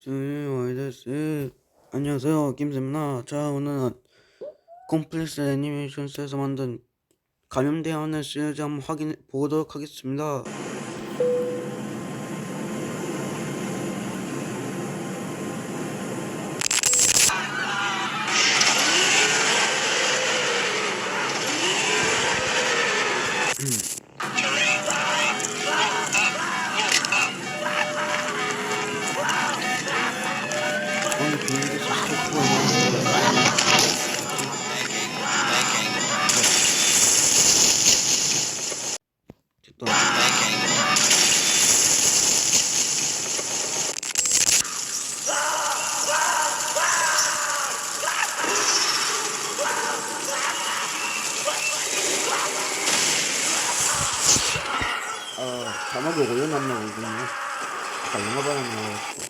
와이드스 안녕하세요, 김쌤입니다. 자, 오늘은 콤플렉스 애니메이션스에서 만든 감염되어있는 시리즈 한번 확인해 보도록 하겠습니다. 오늘 비행기에서 스토커가 됐다. 자막이 올려놨나 모르겠네. 영화 반응 나왔어.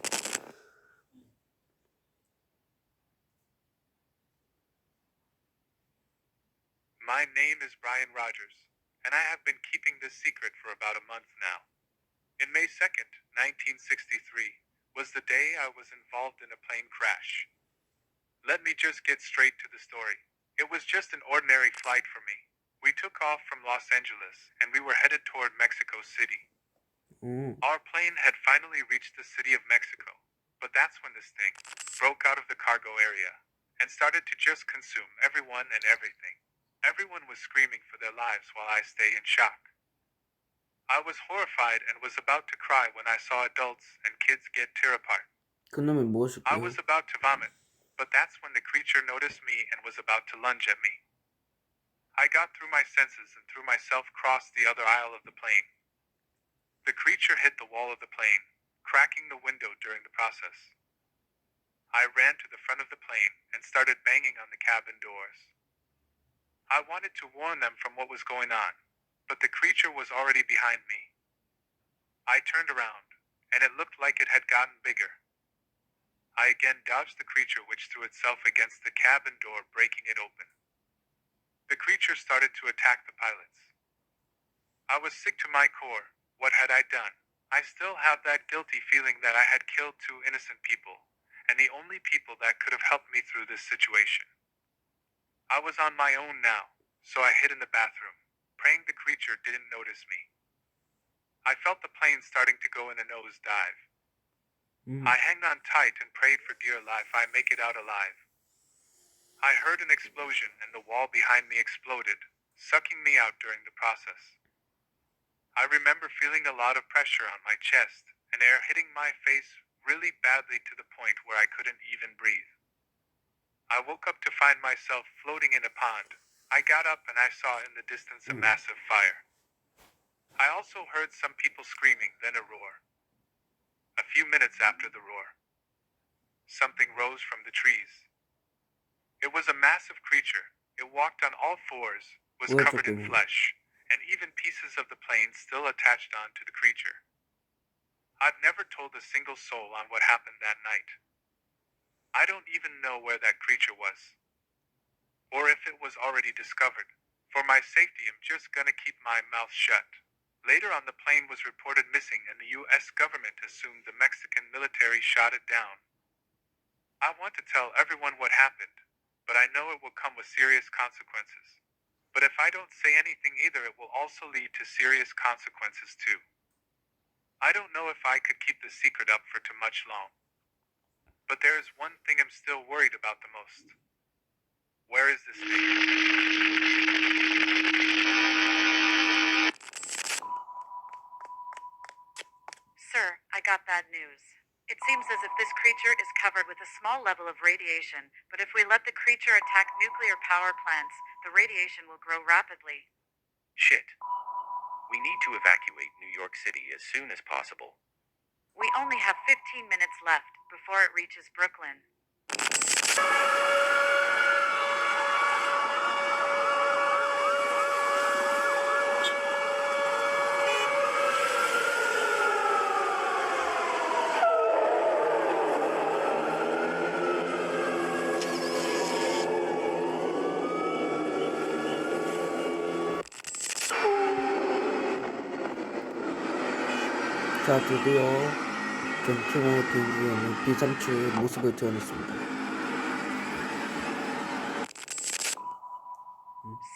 My name is Brian Rogers, and I have been keeping this secret for about a month now. In May 2nd, 1963, was the day I was involved in a plane crash. Let me just get straight to the story. It was just an ordinary flight for me. We took off from Los Angeles, and we were headed toward Mexico City. Our plane had finally reached the city of Mexico, but that's when this thing broke out of the cargo area and started to just consume everyone and everything. Everyone was screaming for their lives while I stayed in shock. I was horrified and was about to cry when I saw adults and kids get tear apart. 그놈이 무엇일까? I was about to vomit, but that's when the creature noticed me and was about to lunge at me. I got through my senses and threw myself across the other aisle of the plane. The creature hit the wall of the plane, cracking the window during the process. I ran to the front of the plane and started banging on the cabin doors. I wanted to warn them from what was going on, but the creature was already behind me. I turned around, and it looked like it had gotten bigger. I again dodged the creature, which threw itself against the cabin door, breaking it open. The creature started to attack the pilots. I was sick to my core. What had I done? I still have that guilty feeling that I had killed two innocent people, and the only people that could have helped me through this situation. I was on my own now, so I hid in the bathroom, praying the creature didn't notice me. I felt the plane starting to go in a nosedive. I hung on tight and prayed for dear life I make it out alive. I heard an explosion and the wall behind me exploded, sucking me out during the process. I remember feeling a lot of pressure on my chest and air hitting my face really badly to the point where I couldn't even breathe. I woke up to find myself floating in a pond. I got up and I saw in the distance a massive fire. I also heard some people screaming, then a roar. A few minutes after the roar, something rose from the trees. It was a massive creature. It walked on all fours, was covered in flesh, and even pieces of the plane still attached on to the creature. I've never told a single soul on what happened that night. I don't even know where that creature was, or if it was already discovered. For my safety, I'm just gonna keep my mouth shut. Later on, the plane was reported missing and the US government assumed the Mexican military shot it down. I want to tell everyone what happened, but I know it will come with serious consequences. But if I don't say anything either, it will also lead to serious consequences too. I don't know if I could keep the secret up for too much long. But there is one thing I'm still worried about the most. Where is this thing? Sir, I got bad news. It seems as if this creature is covered with a small level of radiation, but if we let the creature attack nuclear power plants, the radiation will grow rapidly. Shit. We need to evacuate New York City as soon as possible. We only have 15 minutes left before it reaches Brooklyn. 자, 드디어 전체모 비행기에는 B37의 모습을 드러냈습니다.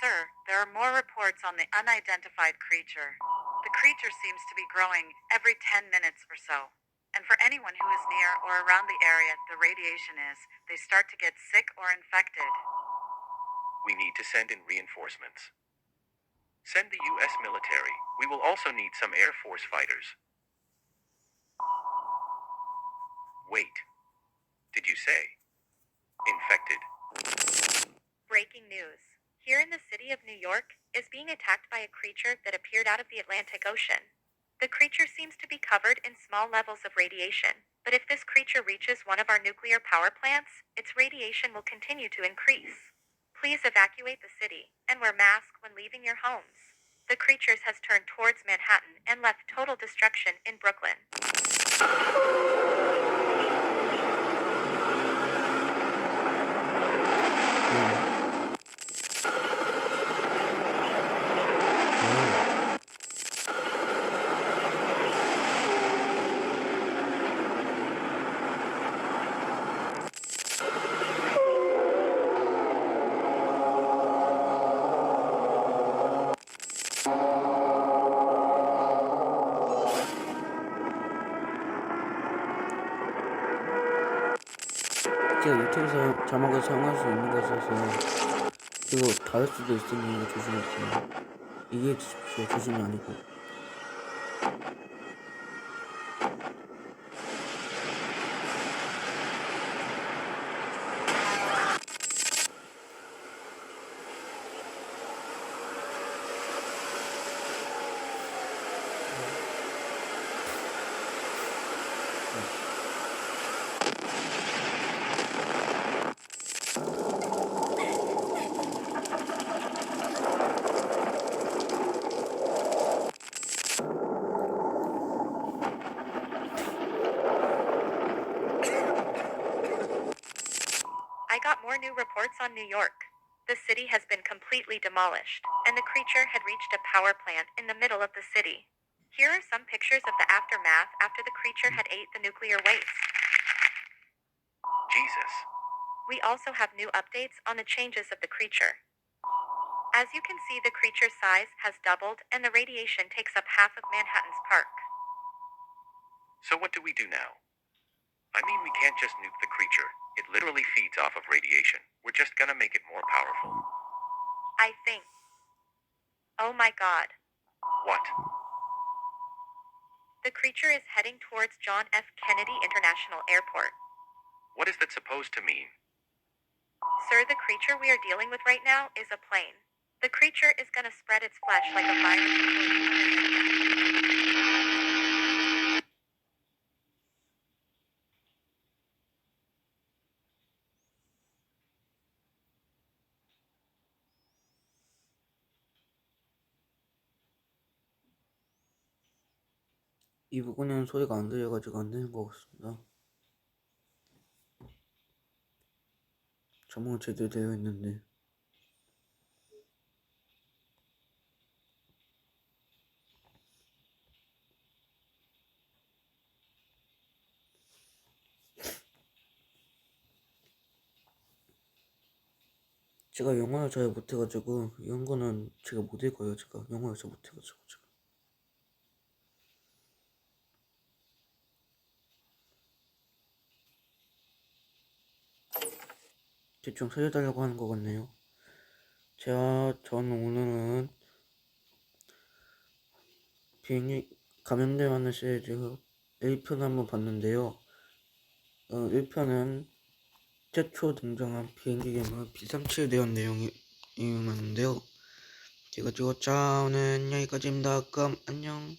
Sir, there are more reports on the unidentified creature. The creature seems to be growing every 10 minutes or so. And for anyone who is near or around the area the radiation is, they start to get sick or infected. We need to send in reinforcements. Send the U.S. military. We will also need some Air Force fighters. Wait. Did you say infected? Breaking news. Here in the city of New York is being attacked by a creature that appeared out of the Atlantic Ocean. The creature seems to be covered in small levels of radiation, but if this creature reaches one of our nuclear power plants, its radiation will continue to increase. Please evacuate the city and wear masks when leaving your homes. The creature has turned towards Manhattan and left total destruction in Brooklyn. 제가 유튜브에서 자막을 사용할 수 있는 것이어서 그리고 다를 수도 있으니 조심해주세요. 이해해 주십시오. 조심이 아니고. I got more new reports on New York. The city has been completely demolished, and the creature had reached a power plant in the middle of the city. Here are some pictures of the aftermath after the creature had ate the nuclear waste. Jesus. We also have new updates on the changes of the creature. As you can see, the creature's size has doubled, and the radiation takes up half of Manhattan's park. So what do we do now? I mean, we can't just nuke the creature. It literally feeds off of radiation. We're just gonna make it more powerful. I think. Oh my god. What? The creature is heading towards John F. Kennedy International Airport. What is that supposed to mean? Sir, the creature we are dealing with right now is a plane. The creature is gonna spread its flesh like a virus. 이 부분에는 소리가 안 들려가지고 안 되는 것 같습니다. 자막은 제대로 되어 있는데. 제가 영어를 잘 못해가지고 이런 거는 제가 못 읽어요. 제가 영어를 잘 못해가지고 제가. 대충 살려달라고 하는 것 같네요. 저는 오늘은 비행기 감염돼 만난 시리즈 1편 한번 봤는데요. 1편은 최초 등장한 비행기 괴물 B37에 대한 내용이었는데요. 제가 찍었자 오늘 여기까지입니다. 그럼 안녕.